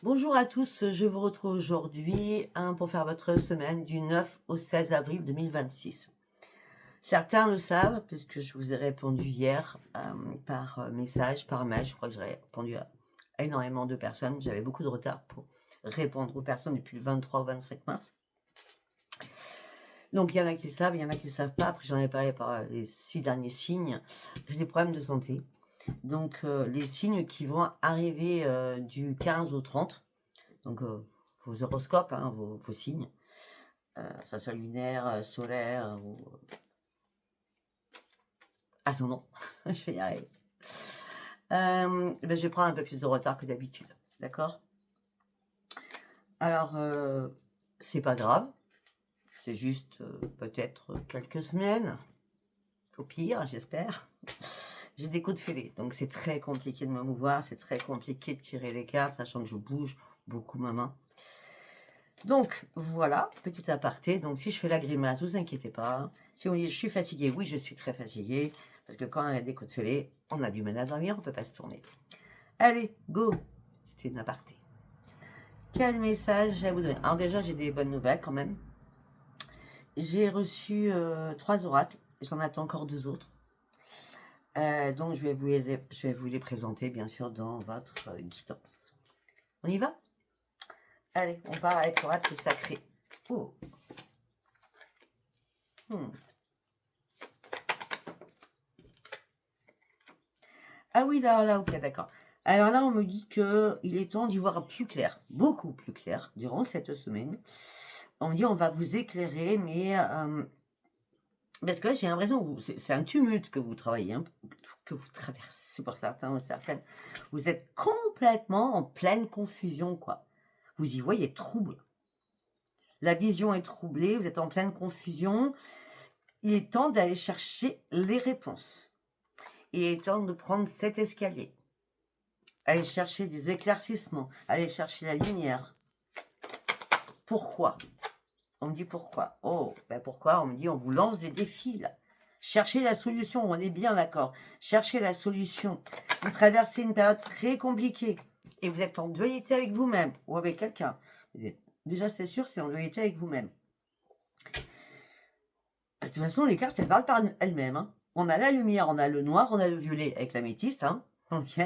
Bonjour à tous, je vous retrouve aujourd'hui pour faire votre semaine du 9 au 16 avril 2026. Certains le savent puisque je vous ai répondu hier par message, par mail. Je crois que j'ai répondu à énormément de personnes. J'avais beaucoup de retard pour répondre aux personnes depuis le 23 au 25 mars. Donc il y en a qui le savent, il y en a qui ne le savent pas. Après j'en ai parlé par les 6 derniers signes. J'ai des problèmes de santé. Donc les signes qui vont arriver du 15 au 30. Donc, vos horoscopes, hein, vos signes, ça soit lunaire, solaire ou ascendant, je vais y arriver. Je vais prendre un peu plus de retard que d'habitude, d'accord? Alors, c'est pas grave, c'est juste peut-être quelques semaines, au pire, j'espère. J'ai des coups de fêlée, donc c'est très compliqué de me mouvoir, c'est très compliqué de tirer les cartes, sachant que je bouge beaucoup ma main. Donc voilà, petit aparté. Donc si je fais la grimace, vous inquiétez pas. Si on dit je suis fatiguée, oui, je suis très fatiguée. Parce que quand on a des coups de fêlée, on a du mal à dormir, on ne peut pas se tourner. Allez, go. C'était une aparté. Quel message j'ai à vous donner? Alors déjà, j'ai des bonnes nouvelles quand même. J'ai reçu 3 oracles. J'en attends encore 2 autres. Donc je vais vous les présenter, bien sûr, dans votre guidance. On y va? Allez, on part avec l'oracle sacré. Oh. Ah oui, là, ok, d'accord. Alors là, on me dit qu'il est temps d'y voir plus clair, beaucoup plus clair, durant cette semaine. On me dit on va vous éclairer, mais parce que là, j'ai l'impression que c'est un tumulte que vous travaillez, hein, que vous traversez pour certains ou certaines. Vous êtes complètement en pleine confusion, quoi. Vous y voyez trouble. La vision est troublée, vous êtes en pleine confusion. Il est temps d'aller chercher les réponses. Il est temps de prendre cet escalier. Aller chercher des éclaircissements, aller chercher la lumière. Pourquoi? On me dit pourquoi? Oh, ben pourquoi? On me dit on vous lance des défis là. Cherchez la solution, on est bien d'accord. Cherchez la solution. Vous traversez une période très compliquée et vous êtes en dualité avec vous-même ou avec quelqu'un. Déjà, c'est sûr, c'est en dualité avec vous-même. De toute façon, les cartes, elles parlent par elles-mêmes. Hein. On a la lumière, on a le noir, on a le violet avec l'améthyste. Hein. Ok.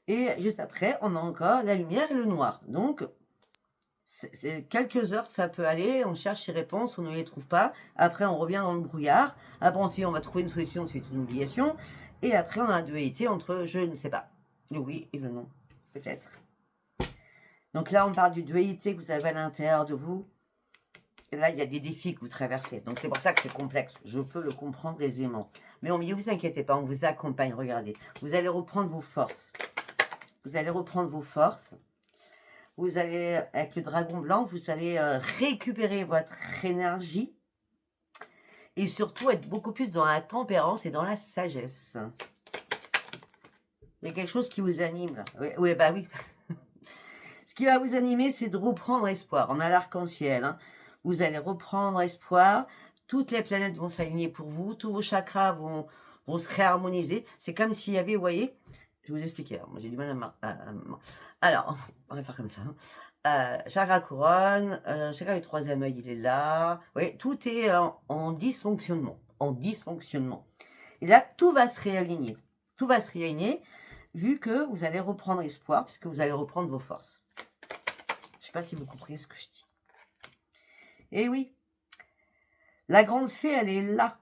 Et juste après, on a encore la lumière et le noir. Donc, c'est quelques heures, ça peut aller. On cherche les réponses, on ne les trouve pas. Après, on revient dans le brouillard. Après, ensuite, on va trouver une solution suite à une obligation. Et après, on a la dualité entre je ne sais pas, le oui et le non, peut-être. Donc là, on parle du dualité que vous avez à l'intérieur de vous. Et là, il y a des défis que vous traversez. Donc, c'est pour ça que c'est complexe. Je peux le comprendre aisément. Mais on me dit, vous inquiétez pas, on vous accompagne. Regardez, vous allez reprendre vos forces. Vous allez reprendre vos forces. Vous allez, avec le dragon blanc, vous allez récupérer votre énergie. Et surtout, être beaucoup plus dans la tempérance et dans la sagesse. Il y a quelque chose qui vous anime, là. Oui, bah oui. Ce qui va vous animer, c'est de reprendre espoir. On a l'arc-en-ciel. Hein. Vous allez reprendre espoir. Toutes les planètes vont s'aligner pour vous. Tous vos chakras vont se réharmoniser. C'est comme s'il y avait, vous voyez, je vais vous expliquer. Alors, moi, j'ai du mal à alors, on va faire comme ça. Chakra couronne, chakra du troisième œil, il est là. Oui, tout est en dysfonctionnement. En dysfonctionnement. Et là, tout va se réaligner. Tout va se réaligner vu que vous allez reprendre espoir, puisque vous allez reprendre vos forces. Je ne sais pas si vous comprenez ce que je dis. Eh oui, la grande fée, elle est là.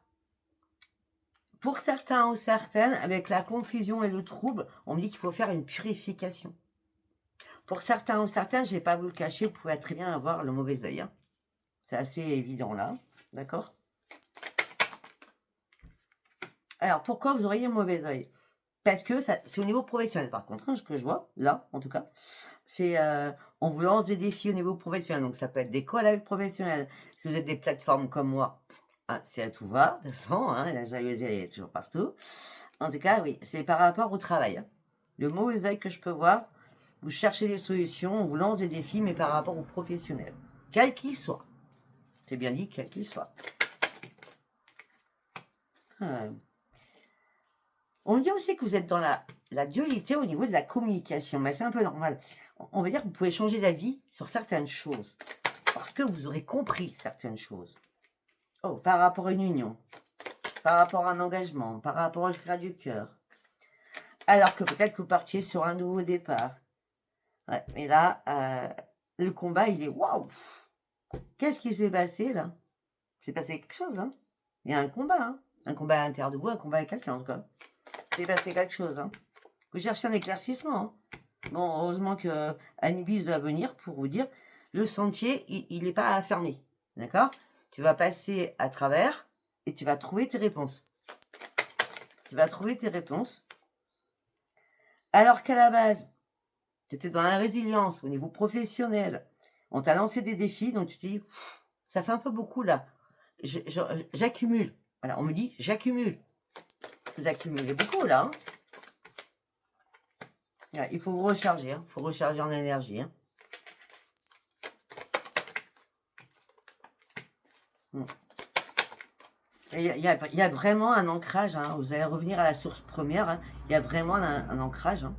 Pour certains ou certaines, avec la confusion et le trouble, on me dit qu'il faut faire une purification. Pour certains ou certaines, je ne vais pas vous le cacher, vous pouvez très bien avoir le mauvais œil. Hein. C'est assez évident là, d'accord? Alors, pourquoi vous auriez un mauvais œil? Parce que c'est au niveau professionnel, par contre, hein, ce que je vois, là, en tout cas. C'est, on vous lance des défis au niveau professionnel, donc ça peut être des collègues professionnels. Si vous êtes des plateformes comme moi, c'est à tout va, de toute façon, hein, la jalousie, elle est toujours partout. En tout cas, oui, c'est par rapport au travail. Hein. Le mauvais œil que je peux voir, vous cherchez des solutions, on vous lance des défis, mais par rapport aux professionnels, quel qu'il soit. C'est bien dit, quel qu'il soit. On dit aussi que vous êtes dans la dualité au niveau de la communication, mais c'est un peu normal. on va dire que vous pouvez changer d'avis sur certaines choses. Parce que vous aurez compris certaines choses. Oh, par rapport à une union, par rapport à un engagement, par rapport au chakra du cœur. Alors que peut-être que vous partiez sur un nouveau départ. Ouais, mais là, le combat, il est waouh! Qu'est-ce qui s'est passé là? Il s'est passé quelque chose, hein? Il y a un combat, hein? Un combat à l'intérieur de vous, un combat avec quelqu'un, en tout cas. Il s'est passé quelque chose, hein? Vous cherchez un éclaircissement, hein? Bon, heureusement que Anubis va venir pour vous dire le sentier, il n'est pas fermé. D'accord? Tu vas passer à travers et tu vas trouver tes réponses. Tu vas trouver tes réponses. Alors qu'à la base, tu étais dans la résilience au niveau professionnel. On t'a lancé des défis, donc tu te dis, ça fait un peu beaucoup là. J'accumule. Voilà, on me dit, j'accumule. Vous accumulez beaucoup là. Hein. Ouais, il faut vous recharger. Il faut recharger en énergie. Hein. Il y a vraiment un ancrage. Hein. Vous allez revenir à la source première. Hein. Il y a vraiment un ancrage. Hein.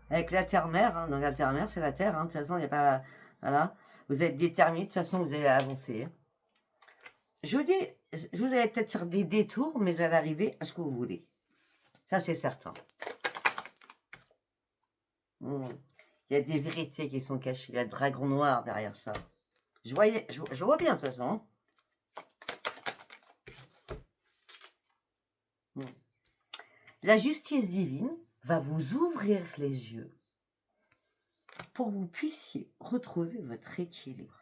Avec la terre-mère. Hein. Donc la terre-mère, c'est la terre. Hein. De toute façon, il n'y a pas... Voilà. Vous êtes déterminé. De toute façon, vous allez avancer. Hein. Je vous dis, vous allez peut-être faire des détours, mais vous allez arriver à ce que vous voulez. Ça, c'est certain. Il y a des vérités qui sont cachées. Il y a le dragon noir derrière ça. Je vois bien, de toute façon. La justice divine va vous ouvrir les yeux pour que vous puissiez retrouver votre équilibre.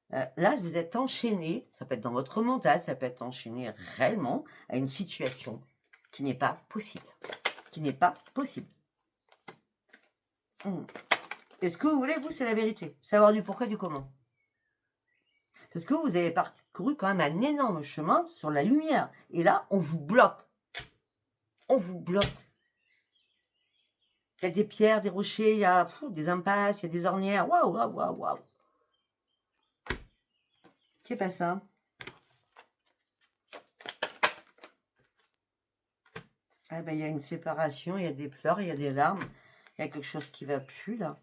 Là, vous êtes enchaîné, ça peut être dans votre mental, ça peut être enchaîné réellement à une situation qui n'est pas possible. Qui n'est pas possible. Et ce que vous voulez, vous, c'est la vérité. Savoir du pourquoi et du comment. Parce que vous avez parcouru quand même un énorme chemin sur la lumière. Et là, on vous bloque. On vous bloque. Il y a des pierres, des rochers, il y a des impasses, il y a des ornières. Waouh, waouh, waouh, waouh. C'est pas ça. Ah ben, il y a une séparation, il y a des pleurs, il y a des larmes. Il y a quelque chose qui ne va plus, là.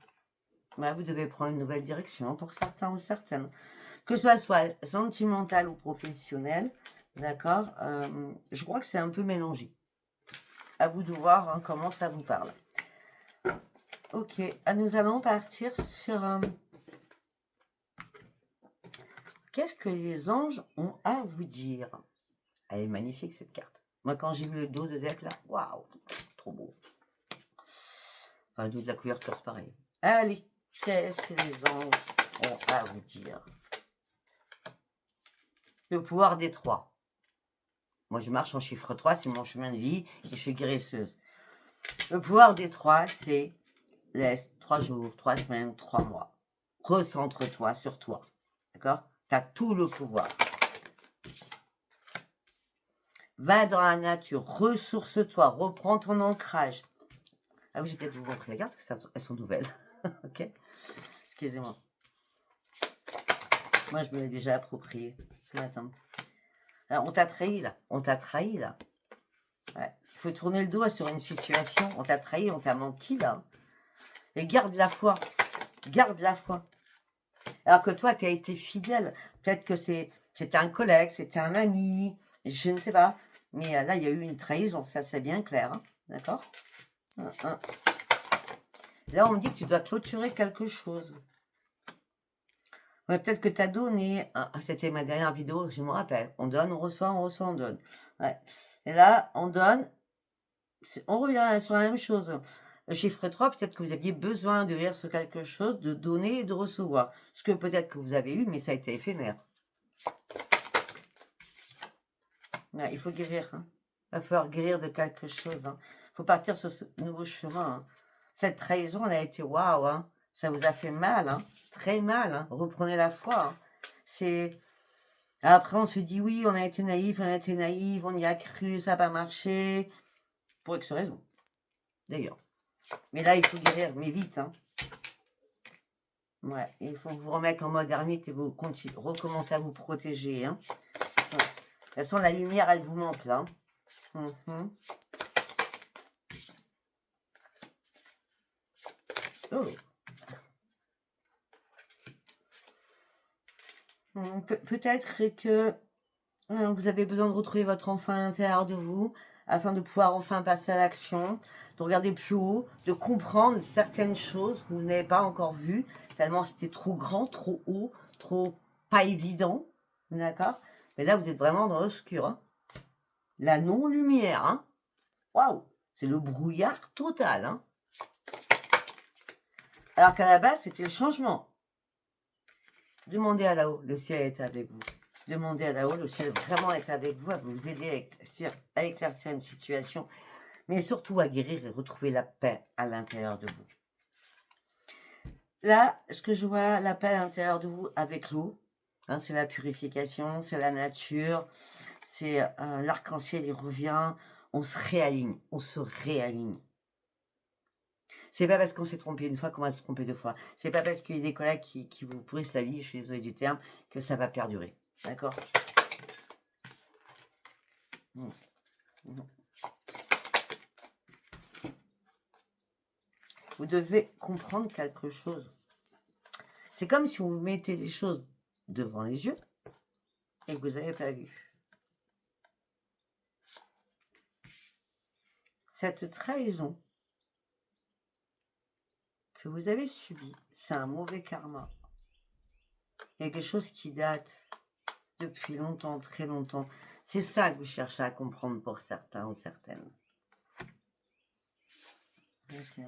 Là, vous devez prendre une nouvelle direction pour certains ou certaines. Que ce soit sentimental ou professionnel, d'accord, je crois que c'est un peu mélangé. À vous de voir hein, comment ça vous parle. Ok, nous allons partir sur... Qu'est-ce que les anges ont à vous dire? Elle est magnifique, cette carte. Moi, quand j'ai vu le dos de deck, là, waouh, trop beau. Enfin, le dos de la couverture, c'est pareil. Allez, qu'est-ce que les anges ont à vous dire? Le pouvoir des 3. Moi, je marche en chiffre 3, c'est mon chemin de vie et je suis guérisseuse. Le pouvoir des 3, c'est laisse 3 jours, 3 semaines, 3 mois. Recentre-toi sur toi. D'accord? Tu as tout le pouvoir. Va dans la nature, ressource-toi, reprends ton ancrage. Ah oui, j'ai peut-être vous montrer les cartes, parce qu'elles sont nouvelles. Ok? Excusez-moi. Moi, je me l'ai déjà approprié ce matin. Alors, on t'a trahi, là. On t'a trahi, là. Ouais. Il faut tourner le dos sur une situation. On t'a trahi, on t'a menti, là. Et garde la foi. Garde la foi. Alors que toi, tu as été fidèle. Peut-être que c'était un collègue, c'était un ami, je ne sais pas. Mais là, il y a eu une trahison, ça c'est bien clair. Hein. D'accord. Là, on me dit que tu dois clôturer quelque chose. Ouais, peut-être que tu as donné. C'était ma dernière vidéo, je me rappelle. On donne, on reçoit, on donne. Ouais. Et là, on donne. On revient sur la même chose. Le chiffre 3, peut-être que vous aviez besoin de lire sur quelque chose, de donner et de recevoir. Ce que peut-être que vous avez eu, mais ça a été éphémère. Ouais, il faut guérir. Hein. Il va falloir guérir de quelque chose. Hein. Il faut partir sur ce nouveau chemin. Hein. Cette trahison, elle a été waouh. Hein. Ça vous a fait mal. Hein. Très mal. Hein. Reprenez la foi. Hein. C'est... Après, on se dit, oui, on a été naïf, on y a cru, ça n'a pas marché. Pour X raison. D'ailleurs. Mais là, il faut guérir, mais vite. Hein. Ouais, il faut vous remettre en mode ermite et vous recommencer à vous protéger. Hein. Ouais. De toute façon, la lumière, elle vous manque là. Oh. Peut-être que vous avez besoin de retrouver votre enfant à l'intérieur de vous afin de pouvoir enfin passer à l'action, de regarder plus haut, de comprendre certaines choses que vous n'avez pas encore vues, tellement c'était trop grand, trop haut, trop pas évident, d'accord? Mais là, vous êtes vraiment dans l'obscur, hein. La non-lumière, hein. Waouh, c'est le brouillard total, hein. Alors qu'à la base, c'était le changement. Demandez à là-haut, le ciel est avec vous. Demandez à là-haut, le ciel vraiment est avec vous, à vous aider à éclaircir une situation, mais surtout à guérir et retrouver la paix à l'intérieur de vous. Là, ce que je vois, la paix à l'intérieur de vous avec l'eau, hein, c'est la purification, c'est la nature, c'est l'arc-en-ciel, il revient, on se réaligne, on se réaligne. C'est pas parce qu'on s'est trompé une fois qu'on va se tromper deux fois. C'est pas parce qu'il y a des collègues qui vous pourrissent la vie, je suis désolée du terme, que ça va perdurer. D'accord? Vous devez comprendre quelque chose. C'est comme si vous mettez les choses devant les yeux et que vous n'avez pas vu. Cette trahison que vous avez subie, c'est un mauvais karma. Il y a quelque chose qui date depuis longtemps, très longtemps. C'est ça que vous cherchez à comprendre pour certains ou certaines. Okay.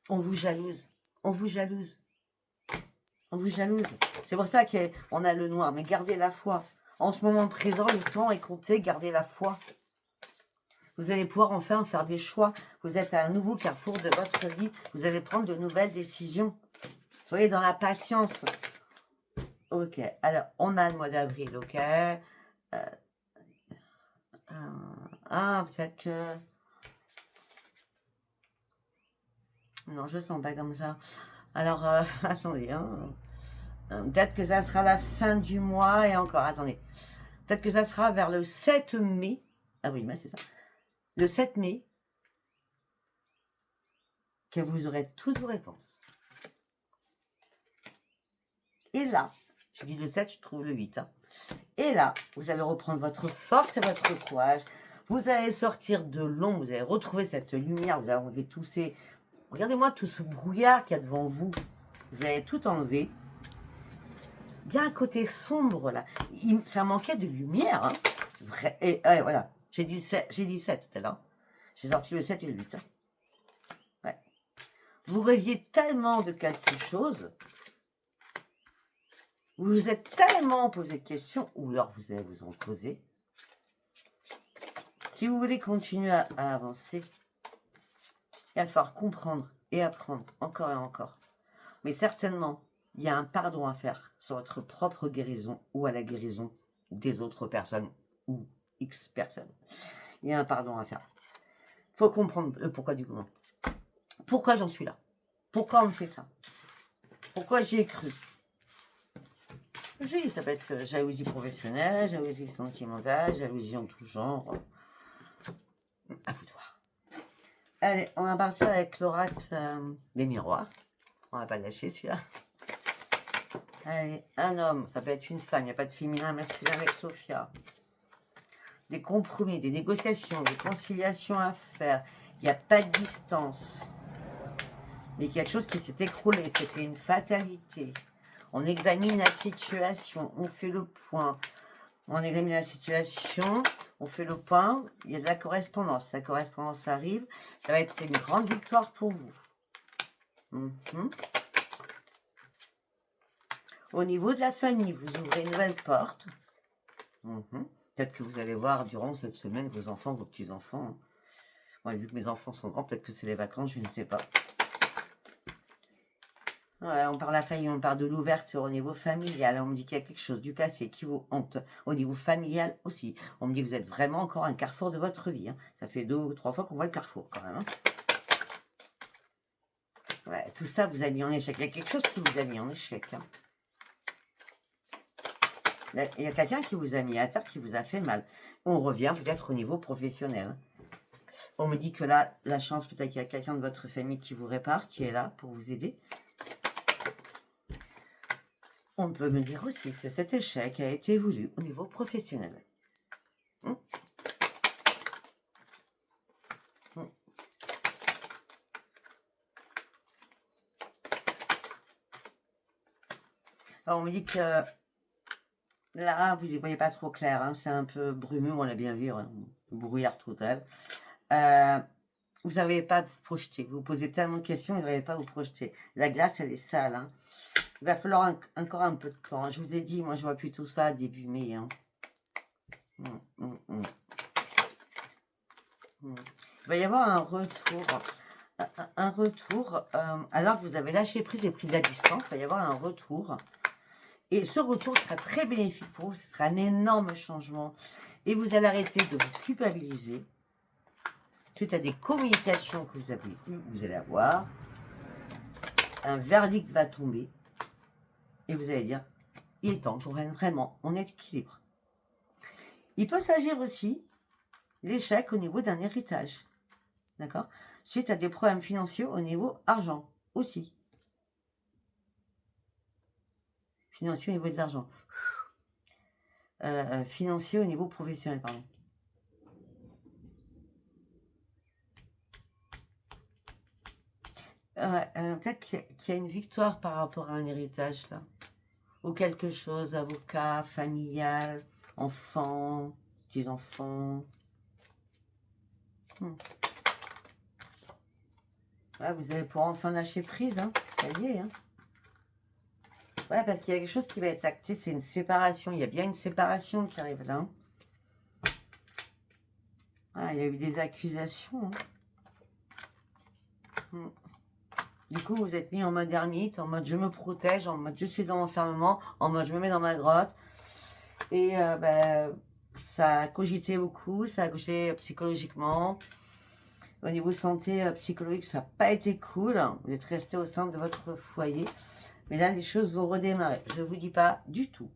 On vous jalouse. On vous jalouse. On vous jalouse. C'est pour ça qu'on a le noir. Mais gardez la foi. En ce moment présent, le temps est compté. Gardez la foi. Vous allez pouvoir enfin faire des choix. Vous êtes à un nouveau carrefour de votre vie. Vous allez prendre de nouvelles décisions. Soyez dans la patience. Ok. Alors, on a le mois d'avril. Ok. Peut-être que... Non, je sens pas comme ça. Alors, attendez. Peut-être que ça sera la fin du mois. Et encore, attendez. Peut-être que ça sera vers le 7 mai. Ah oui, mais c'est ça. Le 7 mai. Que vous aurez toutes vos réponses. Et là, je dis le 7, je trouve le 8. Hein. Et là, vous allez reprendre votre force et votre courage. Vous allez sortir de l'ombre. Vous allez retrouver cette lumière. Vous allez enlever tous ces... Regardez-moi tout ce brouillard qu'il y a devant vous. Vous allez tout enlever. Bien un côté sombre là. Ça manquait de lumière. Hein. Vrai. Et voilà. J'ai dit 7 tout à l'heure. J'ai sorti le 7 et le 8. Hein. Ouais. Vous rêviez tellement de quelque chose. Vous vous êtes tellement posé de questions. Ou alors vous allez vous en poser. Si vous voulez continuer à avancer, il va falloir comprendre et apprendre encore et encore. Mais certainement, il y a un pardon à faire sur votre propre guérison ou à la guérison des autres personnes ou X personnes. Il y a un pardon à faire. Il faut comprendre le pourquoi du comment. Pourquoi j'en suis là? Pourquoi on me fait ça? Pourquoi j'y ai cru? Oui, ça peut être jalousie professionnelle, jalousie sentimentale, jalousie en tout genre. À vous de voir. Allez, on va partir avec l'oracle des miroirs. On va pas lâcher celui-là. Allez, un homme, ça peut être une femme, il n'y a pas de féminin, masculin avec Sophia. Des compromis, des négociations, des conciliations à faire. Il n'y a pas de distance. Mais quelque chose qui s'est écroulé, c'était une fatalité. On examine la situation, on fait le point. On examine la situation, on fait le point. Il y a de la correspondance. La correspondance arrive. Ça va être une grande victoire pour vous. Au niveau de la famille, vous ouvrez une nouvelle porte. Peut-être que vous allez voir durant cette semaine vos enfants, vos petits-enfants. Hein. Moi, vu que mes enfants sont grands, peut-être que c'est les vacances, je ne sais pas. Ouais, on parle de la famille, on parle de l'ouverture au niveau familial. On me dit qu'il y a quelque chose du passé qui vous hante. Au niveau familial aussi. On me dit que vous êtes vraiment encore un carrefour de votre vie. Hein. Ça fait 2 ou 3 fois qu'on voit le carrefour quand même. Hein. Ouais, tout ça vous a mis en échec. Il y a quelque chose qui vous a mis en échec. Hein. Il y a quelqu'un qui vous a mis à terre, qui vous a fait mal. On revient peut-être au niveau professionnel. Hein. On me dit que là, la chance, peut-être qu'il y a quelqu'un de votre famille qui vous répare, qui est là pour vous aider. On peut me dire aussi que cet échec a été voulu au niveau professionnel. Alors, on me dit que là, vous n'y voyez pas trop clair. Hein, c'est un peu brumeux, on l'a bien vu. Hein, brouillard total. Vous n'arrivez pas à vous projeter. Vous posez tellement de questions, vous n'arrivez pas à vous projeter. La glace, elle est sale. Hein. Il va falloir encore un peu de temps. Je vous ai dit, moi, je vois plutôt ça début mai. Hein. Il va y avoir un retour. Un retour. Alors que vous avez lâché prise et pris de la distance, il va y avoir un retour. Et ce retour sera très bénéfique pour vous. Ce sera un énorme changement. Et vous allez arrêter de vous culpabiliser. Suite à des communications que vous avez eues, vous allez avoir. Un verdict va tomber. Et vous allez dire, il est temps que je revienne vraiment en équilibre. Il peut s'agir aussi l'échec au niveau d'un héritage. D'accord? Suite à des problèmes financiers au niveau argent aussi. Financier au niveau de l'argent. Financier au niveau professionnel, pardon. Peut-être qu'il y a une victoire par rapport à un héritage là. Ou quelque chose, avocat, familial, enfant, petits-enfants. Ouais, vous allez pouvoir enfin lâcher prise, hein. Ça y est. Hein. Ouais, parce qu'il y a quelque chose qui va être acté, c'est une séparation. Il y a bien une séparation qui arrive là. Ah, il y a eu des accusations. Hein. Du coup, vous êtes mis en mode ermite, en mode je me protège, en mode je suis dans l'enfermement, en mode je me mets dans ma grotte. Et ça a cogité beaucoup, ça a cogité psychologiquement. Au niveau santé psychologique, ça n'a pas été cool. Vous êtes resté au centre de votre foyer. Mais là, les choses vont redémarrer. Je ne vous dis pas du tout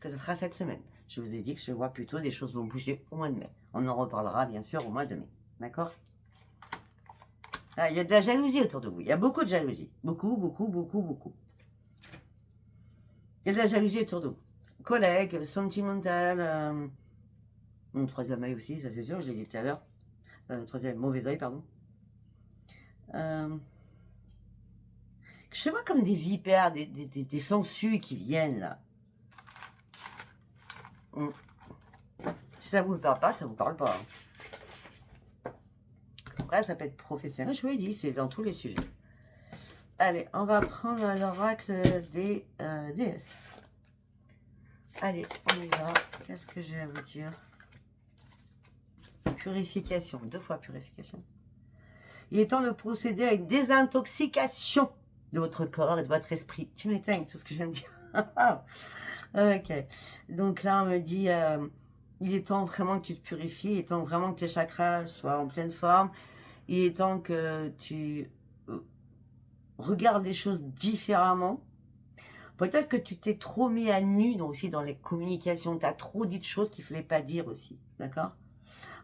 que ce sera cette semaine. Je vous ai dit que je vois plutôt des choses vont bouger au mois de mai. On en reparlera bien sûr au mois de mai. D'accord? Ah, il y a de la jalousie autour de vous. Il y a beaucoup de jalousie. Beaucoup, beaucoup, beaucoup, beaucoup. Il y a de la jalousie autour de vous. Collègues, sentimental, mon troisième œil aussi, ça c'est sûr, je l'ai dit tout à l'heure. Troisième mauvais œil, pardon. Je vois comme des vipères, des sangsues qui viennent là. Si ça vous parle pas, ça vous parle pas. Hein. Après, ça peut être professionnel, je vous l'ai dit, c'est dans tous les sujets. Allez, on va prendre l'oracle des déesses. Allez, on y va. Qu'est-ce que j'ai à vous dire? Purification, 2 fois purification. Il est temps de procéder à une désintoxication de votre corps et de votre esprit. Tu m'éteins tout ce que je viens de dire. Ok. Donc là, on me dit, il est temps vraiment que tu te purifies. Il est temps vraiment que tes chakras soient en pleine forme. Il est temps que tu regardes les choses différemment. Peut-être que tu t'es trop mis à nu aussi dans les communications. Tu as trop dit de choses qu'il ne fallait pas dire aussi. D'accord?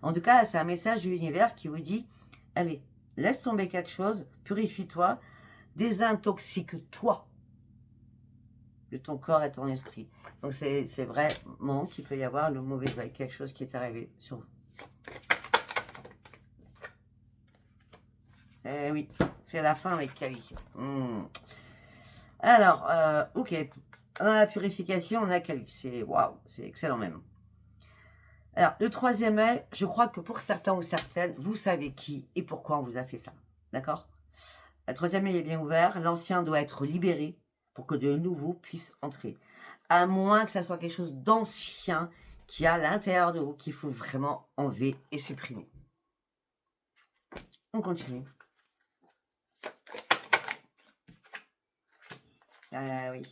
En tout cas, c'est un message de l'univers qui vous dit, allez, laisse tomber quelque chose, purifie-toi, désintoxique-toi de ton corps et ton esprit. Donc c'est vraiment qu'il peut y avoir le mauvais œil, quelque chose qui est arrivé sur vous. Eh oui, c'est la fin avec Kali. Alors, ok, dans la purification, on a Kali. C'est waouh, c'est excellent même. Alors, le troisième œil, je crois que pour certains ou certaines, vous savez qui et pourquoi on vous a fait ça. D'accord? Le troisième œil est bien ouvert. L'ancien doit être libéré pour que de nouveaux puissent entrer. À moins que ça soit quelque chose d'ancien qui a à l'intérieur de vous qu'il faut vraiment enlever et supprimer. On continue. Ah oui.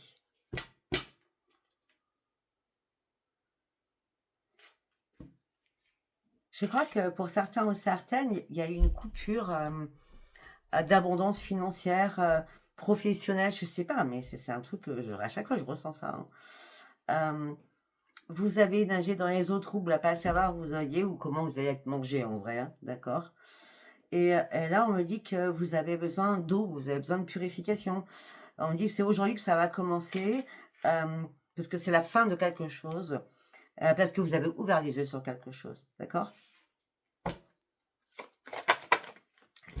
Je crois que pour certains ou certaines, il y a eu une coupure d'abondance financière, professionnelle, je ne sais pas, mais c'est un truc que à chaque fois je ressens ça. Hein. Vous avez nagé dans les eaux troubles à pas savoir où vous alliez ou comment vous allez être mangé en vrai, hein, d'accord? Et là, on me dit que vous avez besoin d'eau, vous avez besoin de purification. On me dit que c'est aujourd'hui que ça va commencer, parce que c'est la fin de quelque chose, parce que vous avez ouvert les yeux sur quelque chose, d'accord?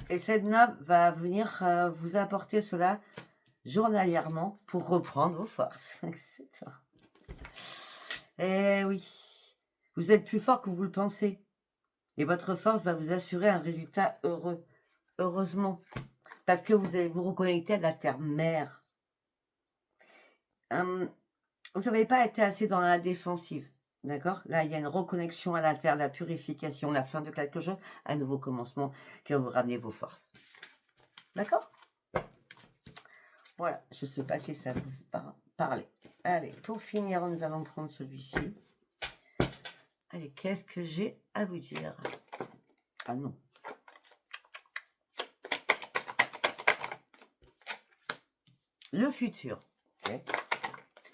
Et cette nappe va venir vous apporter cela journalièrement pour reprendre vos forces. C'est ça. Eh oui, vous êtes plus fort que vous le pensez. Et votre force va vous assurer un résultat heureux. Heureusement. Parce que vous allez vous reconnecter à la terre-mère. Vous n'avez pas été assez dans la défensive. D'accord? Là, il y a une reconnexion à la terre, la purification, la fin de quelque chose, un nouveau commencement qui va vous ramener vos forces. D'accord? Voilà, je ne sais pas si ça vous parle. Allez, pour finir, nous allons prendre celui-ci. Allez, qu'est-ce que j'ai à vous dire? Ah non. Le futur. Okay.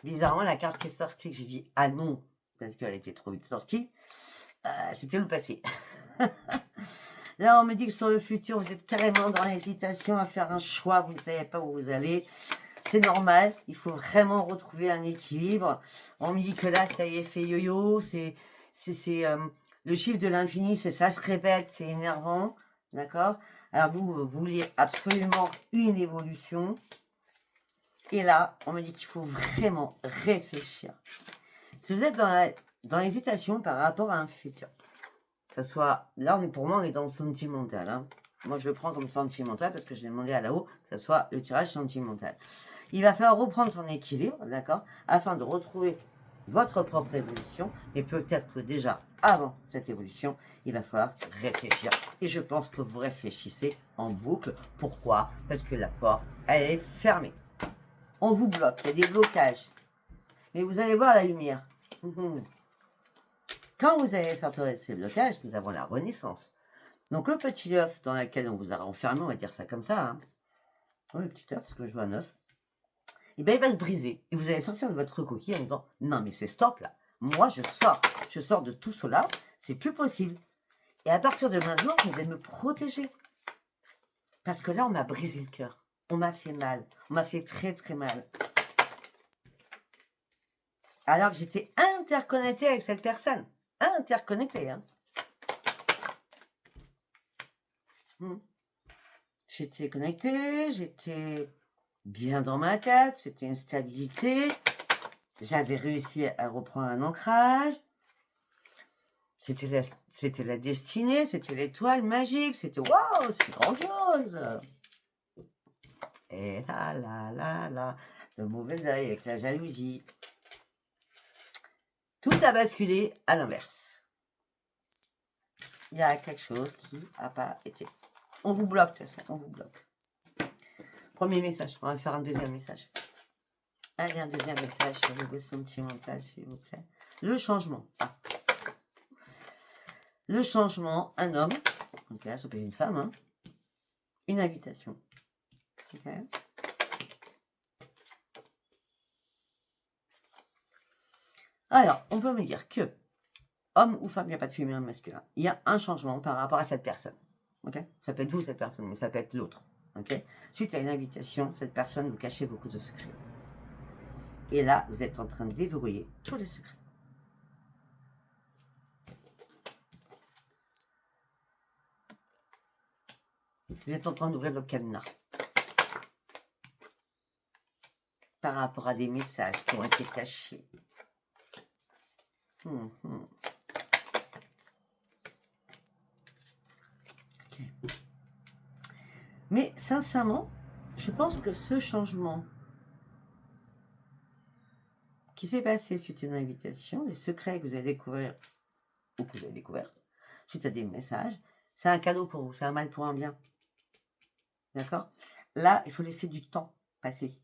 Bizarrement, la carte qui est sortie, que j'ai dit ah non, parce qu'elle était trop vite sortie, c'était le passé. Là, on me dit que sur le futur, vous êtes carrément dans l'hésitation à faire un choix, vous ne savez pas où vous allez. C'est normal, il faut vraiment retrouver un équilibre. On me dit que là, ça y est, fait yo-yo, c'est le chiffre de l'infini, c'est ça se répète, c'est énervant, d'accord? Alors vous vouliez absolument une évolution. Et là, on me dit qu'il faut vraiment réfléchir. Si vous êtes dans l'hésitation par rapport à un futur, que ce soit, là, pour moi, on est dans le sentimental. Hein. Moi, je le prends comme sentimental parce que j'ai demandé à là-haut que ce soit le tirage sentimental. Il va falloir reprendre son équilibre, d'accord, afin de retrouver votre propre évolution. Et peut-être que déjà, avant cette évolution, il va falloir réfléchir. Et je pense que vous réfléchissez en boucle. Pourquoi? Parce que la porte, elle est fermée. On vous bloque, il y a des blocages. Mais vous allez voir la lumière. Quand vous allez sortir de ces blocages, nous avons la renaissance. Donc le petit œuf dans lequel on vous a renfermé, on va dire ça comme ça. Hein. Oui, le petit œuf, parce que je vois un œuf. Et bien il va se briser. Et vous allez sortir de votre coquille en disant, non mais c'est stop là. Moi je sors de tout cela, c'est plus possible. Et à partir de maintenant, je vais me protéger. Parce que là, on m'a brisé le cœur. On m'a fait mal. On m'a fait très très mal. Alors que j'étais interconnectée avec cette personne. Interconnectée. Hein. J'étais connectée, j'étais bien dans ma tête, c'était une stabilité. J'avais réussi à reprendre un ancrage. C'était la destinée, c'était l'étoile magique, c'était waouh, c'est grandiose. Et là, le mauvais œil avec la jalousie. Tout a basculé à l'inverse. Il y a quelque chose qui n'a pas été. On vous bloque, de toute façon, on vous bloque. Premier message, on va faire un deuxième message. Allez, un deuxième message sur le sentimental, s'il vous plaît. Le changement. Ah. Le changement, un homme. Donc là, ça peut être une femme. Hein. Une invitation. Ok. Alors, on peut me dire que, homme ou femme, il n'y a pas de féminin masculin. Il y a un changement par rapport à cette personne. Okay, ça peut être vous, cette personne, mais ça peut être l'autre. Okay, suite à une invitation, cette personne vous cachez beaucoup de secrets. Et là, vous êtes en train de déverrouiller tous les secrets. Vous êtes en train d'ouvrir le cadenas. Par rapport à des messages qui ont été cachés. Okay. Mais sincèrement, je pense que ce changement qui s'est passé suite à une invitation, les secrets que vous allez découvrir, ou que vous avez découvert, suite à des messages, c'est un cadeau pour vous, c'est un mal pour un bien. D'accord? Là, il faut laisser du temps passer.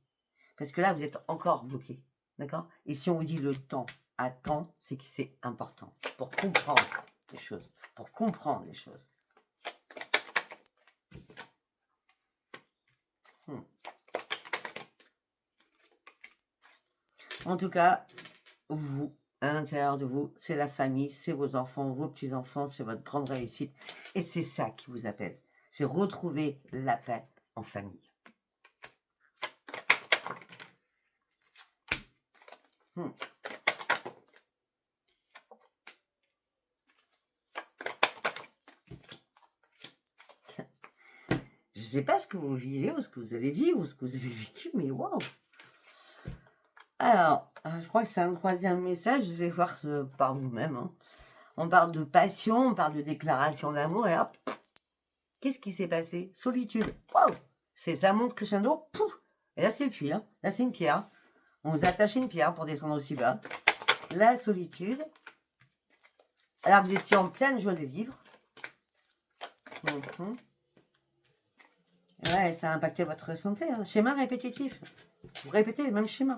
Parce que là, vous êtes encore bloqué. D'accord? Et si on vous dit le temps attend, c'est que c'est important. Pour comprendre les choses. Pour comprendre les choses. En tout cas, vous, à l'intérieur de vous, c'est la famille, c'est vos enfants, vos petits-enfants, c'est votre grande réussite. Et c'est ça qui vous apaise. c'est retrouver la paix en famille. Je ne sais pas ce que vous vivez ou ce que vous allez vivre ou ce que vous avez vécu, mais waouh! Alors, je crois que c'est un troisième message, vous allez voir par vous-même. Hein. On parle de passion, on parle de déclaration d'amour, et hop, qu'est-ce qui s'est passé? Solitude. Waouh! Ça monte crescendo, pouf! Et là, c'est le puits, hein. Là, c'est une pierre. On vous a attaché une pierre pour descendre aussi bas. La solitude. Alors, vous étiez en pleine joie de vivre. Ouais, ça a impacté votre santé. Hein. Schéma répétitif. Vous répétez le même schéma.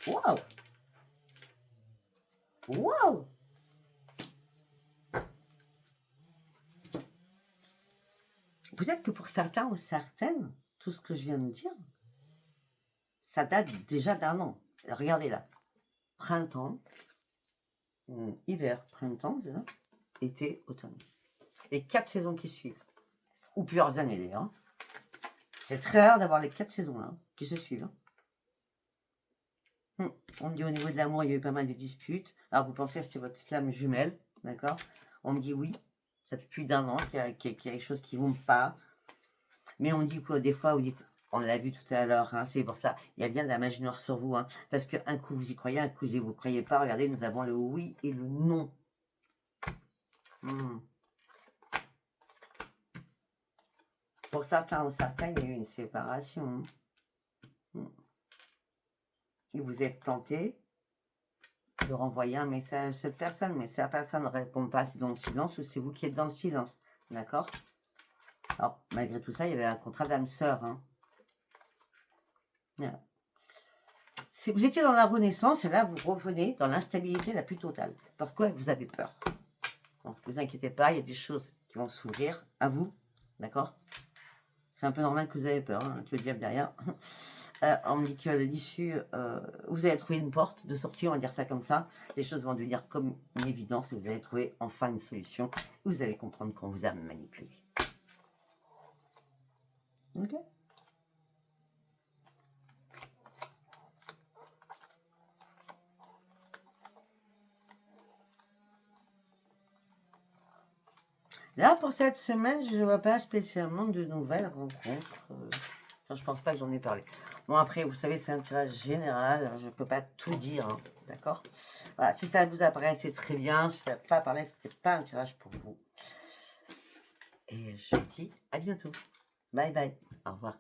Waouh! Waouh! Peut-être que pour certains ou certaines, tout ce que je viens de dire, ça date déjà d'1 an. Regardez là. Printemps, hiver, printemps, c'est ça? Été, automne. Les 4 saisons qui suivent. Ou plusieurs années d'ailleurs. C'est très rare d'avoir les 4 saisons là, qui se suivent. On me dit au niveau de l'amour, il y a eu pas mal de disputes. Alors vous pensez que c'était votre flamme jumelle, d'accord? On me dit oui, ça fait plus d'1 an qu'il y a quelque chose qui ne va pas. Mais on me dit quoi, des fois, vous dites, on l'a vu tout à l'heure, hein, c'est pour ça, il y a bien de la magie noire sur vous, hein, parce qu'un coup vous y croyez, un coup vous ne croyez pas. Regardez, nous avons le oui et le non. Pour certains ou certaines, il y a eu une séparation. Et vous êtes tenté de renvoyer un message à cette personne, mais si la personne ne répond pas, c'est dans le silence ou c'est vous qui êtes dans le silence. D'accord? Alors, malgré tout ça, il y avait un contrat d'âme sœur. Hein. Voilà. Si vous étiez dans la renaissance, et là, vous revenez dans l'instabilité la plus totale. Parce que vous avez peur. Donc, ne vous inquiétez pas, il y a des choses qui vont s'ouvrir à vous. D'accord? C'est un peu normal que vous avez peur, hein, que le diable derrière. On me dit que l'issue, vous allez trouver une porte de sortie, on va dire ça comme ça. Les choses vont devenir comme une évidence et vous allez trouver enfin une solution. Vous allez comprendre qu'on vous a manipulé. Ok? Là, pour cette semaine, je ne vois pas spécialement de nouvelles rencontres. Enfin, je pense pas que j'en ai parlé. Bon, après, vous savez, c'est un tirage général. Je ne peux pas tout dire, hein, d'accord? Voilà, si ça vous apparaît, c'est très bien. Si ça n'a pas parlé, ce n'était pas un tirage pour vous. Et je vous dis à bientôt. Bye bye. Au revoir.